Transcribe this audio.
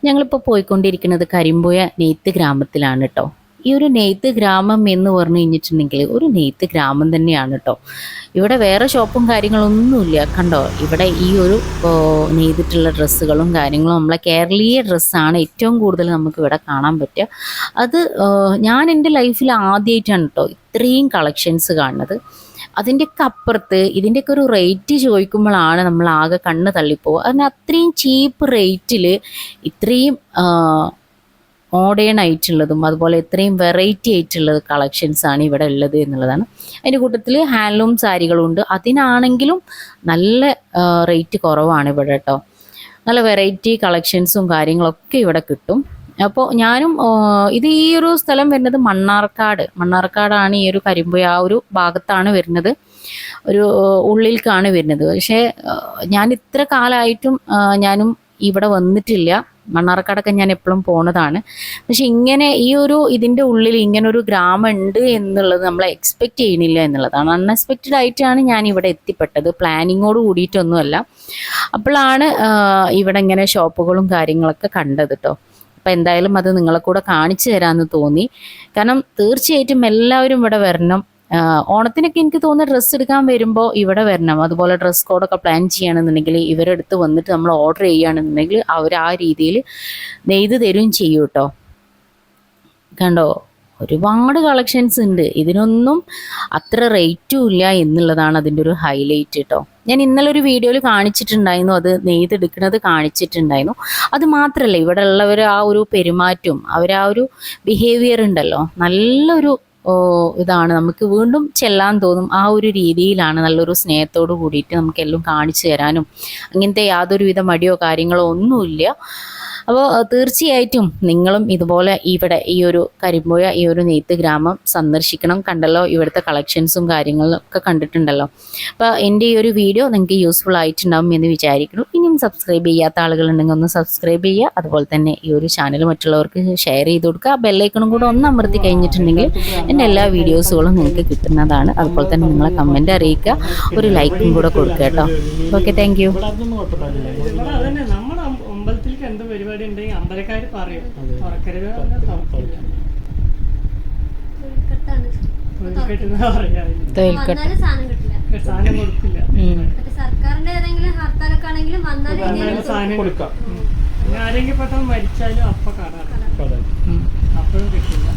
ഞങ്ങളിപ്പോൾ പോയിക്കൊണ്ടിരിക്കുന്നത് കരിമ്പുഴ നെയ്ത്ത് ഗ്രാമത്തിലാണ് കേട്ടോ. ഈ ഒരു നെയ്ത്ത് ഗ്രാമം എന്ന് പറഞ്ഞു കഴിഞ്ഞിട്ടുണ്ടെങ്കിൽ ഒരു നെയ്ത്ത് ഗ്രാമം തന്നെയാണ് കേട്ടോ. ഇവിടെ വേറെ ഷോപ്പും കാര്യങ്ങളൊന്നുമില്ല. കണ്ടോ, ഇവിടെ ഈ ഒരു നെയ്തിട്ടുള്ള ഡ്രസ്സുകളും കാര്യങ്ങളും നമ്മളെ കേരളീയ ഡ്രസ്സാണ് ഏറ്റവും കൂടുതൽ നമുക്ക് ഇവിടെ കാണാൻ പറ്റുക. അത് ഞാൻ എൻ്റെ ലൈഫിൽ ആദ്യമായിട്ടാണ് കേട്ടോ ഇത്രയും കളക്ഷൻസ് കാണുന്നത്. അതിൻ്റെയൊക്കെ അപ്പുറത്ത് ഇതിൻ്റെയൊക്കെ ഒരു റേറ്റ് ചോദിക്കുമ്പോഴാണ് നമ്മൾ ആകെ കണ്ണ് തള്ളിപ്പോവുക. അതിന് അത്രയും ചീപ്പ് റേറ്റിൽ ഇത്രയും മോഡേൺ ആയിട്ടുള്ളതും അതുപോലെ ഇത്രയും വെറൈറ്റി ആയിട്ടുള്ളത് കളക്ഷൻസാണ് ഇവിടെ ഉള്ളത് എന്നുള്ളതാണ്. അതിൻ്റെ കൂട്ടത്തിൽ ഹാൻഡ്ലൂം സാരികളുണ്ട്. അതിനാണെങ്കിലും നല്ല റേറ്റ് കുറവാണ് ഇവിടെ കേട്ടോ. നല്ല വെറൈറ്റി കളക്ഷൻസും കാര്യങ്ങളൊക്കെ ഇവിടെ കിട്ടും. അപ്പോൾ ഞാനും ഇത് ഈ ഒരു സ്ഥലം വരുന്നത് മണ്ണാർക്കാടാണ്. ഈ ഒരു കരിമ്പുഴ ആ ഒരു ഭാഗത്താണ് വരുന്നത്, ഒരു ഉള്ളിലേക്കാണ് വരുന്നത്. പക്ഷേ ഞാൻ ഇത്ര കാലമായിട്ടും ഞാനും ഇവിടെ വന്നിട്ടില്ല. മണ്ണാർക്കാടൊക്കെ ഞാൻ എപ്പോഴും പോണതാണ്. പക്ഷെ ഇങ്ങനെ ഈ ഒരു ഇതിൻ്റെ ഉള്ളിൽ ഇങ്ങനൊരു ഗ്രാമം ഉണ്ട് എന്നുള്ളത് നമ്മൾ എക്സ്പെക്റ്റ് ചെയ്യണില്ല എന്നുള്ളതാണ്. അൺഎക്സ്പെക്റ്റഡ് ആയിട്ടാണ് ഞാൻ ഇവിടെ എത്തിപ്പെട്ടത്, പ്ലാനിങ്ങോട് കൂടിയിട്ടൊന്നുമല്ല. അപ്പോഴാണ് ഇവിടെ ഇങ്ങനെ ഷോപ്പുകളും കാര്യങ്ങളൊക്കെ കണ്ടത് കേട്ടോ. അപ്പോൾ എന്തായാലും അത് നിങ്ങളെ കൂടെ കാണിച്ചു തരാമെന്ന് തോന്നി. കാരണം തീർച്ചയായിട്ടും എല്ലാവരും ഇവിടെ വരണം. ഓണത്തിനൊക്കെ എനിക്ക് തോന്നുന്ന ഡ്രസ്സ് എടുക്കാൻ വരുമ്പോൾ ഇവിടെ വരണം. അതുപോലെ ഡ്രസ് കോഡൊക്കെ പ്ലാൻ ചെയ്യുകയാണെന്നുണ്ടെങ്കിൽ ഇവരെടുത്ത് വന്നിട്ട് നമ്മൾ ഓർഡർ ചെയ്യുകയാണെന്നുണ്ടെങ്കിൽ അവർ ആ രീതിയിൽ നെയ്ത് തരുകയും ചെയ്യും കേട്ടോ. കണ്ടോ, ഒരുപാട് കളക്ഷൻസ് ഉണ്ട്. ഇതിനൊന്നും അത്ര റേറ്റും ഇല്ല എന്നുള്ളതാണ് അതിൻ്റെ ഒരു ഹൈലൈറ്റ് കേട്ടോ. ഞാൻ ഇന്നലെ ഒരു വീഡിയോയിൽ കാണിച്ചിട്ടുണ്ടായിരുന്നു, അത് നെയ്തെടുക്കുന്നത് കാണിച്ചിട്ടുണ്ടായിരുന്നു. അത് മാത്രമല്ല, ഇവിടെ ഉള്ളവർ ആ ഒരു പെരുമാറ്റവും അവരാ ഒരു ബിഹേവിയർ ഉണ്ടല്ലോ, നല്ലൊരു ഇതാണ്. നമുക്ക് വീണ്ടും ചെല്ലാൻ തോന്നും. ആ ഒരു രീതിയിലാണ്, നല്ലൊരു സ്നേഹത്തോട് കൂടിയിട്ട് നമുക്ക് എല്ലാം കാണിച്ചു തരാനും അങ്ങനത്തെ യാതൊരുവിധ മടിയോ കാര്യങ്ങളോ ഒന്നുമില്ല. അപ്പോൾ തീർച്ചയായിട്ടും നിങ്ങളും ഇതുപോലെ ഇവിടെ ഈ ഒരു കരിമ്പുഴ ഈ ഒരു നെയ്ത്ത് ഗ്രാമം സന്ദർശിക്കണം. കണ്ടല്ലോ, ഇവിടുത്തെ കളക്ഷൻസും കാര്യങ്ങളൊക്കെ കണ്ടിട്ടുണ്ടല്ലോ. അപ്പോൾ എൻ്റെ ഈ ഒരു വീഡിയോ നിങ്ങൾക്ക് യൂസ്ഫുൾ ആയിട്ടുണ്ടാവും എന്ന് വിചാരിക്കുന്നു. ഇനിയും സബ്സ്ക്രൈബ് ചെയ്യാത്ത ആളുകളുണ്ടെങ്കിൽ ഒന്ന് സബ്സ്ക്രൈബ് ചെയ്യുക. അതുപോലെ തന്നെ ഈ ഒരു ചാനൽ മറ്റുള്ളവർക്ക് ഷെയർ ചെയ്ത് കൊടുക്കുക. ബെല്ലൈക്കണും കൂടെ ഒന്ന് അമർത്തി കഴിഞ്ഞിട്ടുണ്ടെങ്കിൽ എൻ്റെ എല്ലാ വീഡിയോസുകളും നിങ്ങൾക്ക് കിട്ടുന്നതാണ്. അതുപോലെ തന്നെ നിങ്ങളെ കമൻറ്റ് അറിയിക്കുക, ഒരു ലൈക്കും കൂടെ കൊടുക്കുക കേട്ടോ. Okay, thank you. അമ്പലത്തിലേക്ക് എന്ത് പരിപാടി ഉണ്ടെങ്കിൽ അമ്പലക്കാർ പറയും, തുറക്കരുത് സാധനം കൊടുക്കില്ല. സർക്കാരിന്റെ ഏതെങ്കിലും ഹർത്താലൊക്കെ ആണെങ്കിലും സാധനം കൊടുക്കാം. ആരെങ്കിലും പെട്ടെന്ന് മരിച്ചാലും അപ്പൊ കട അപ്പോഴും കിട്ടില്ല.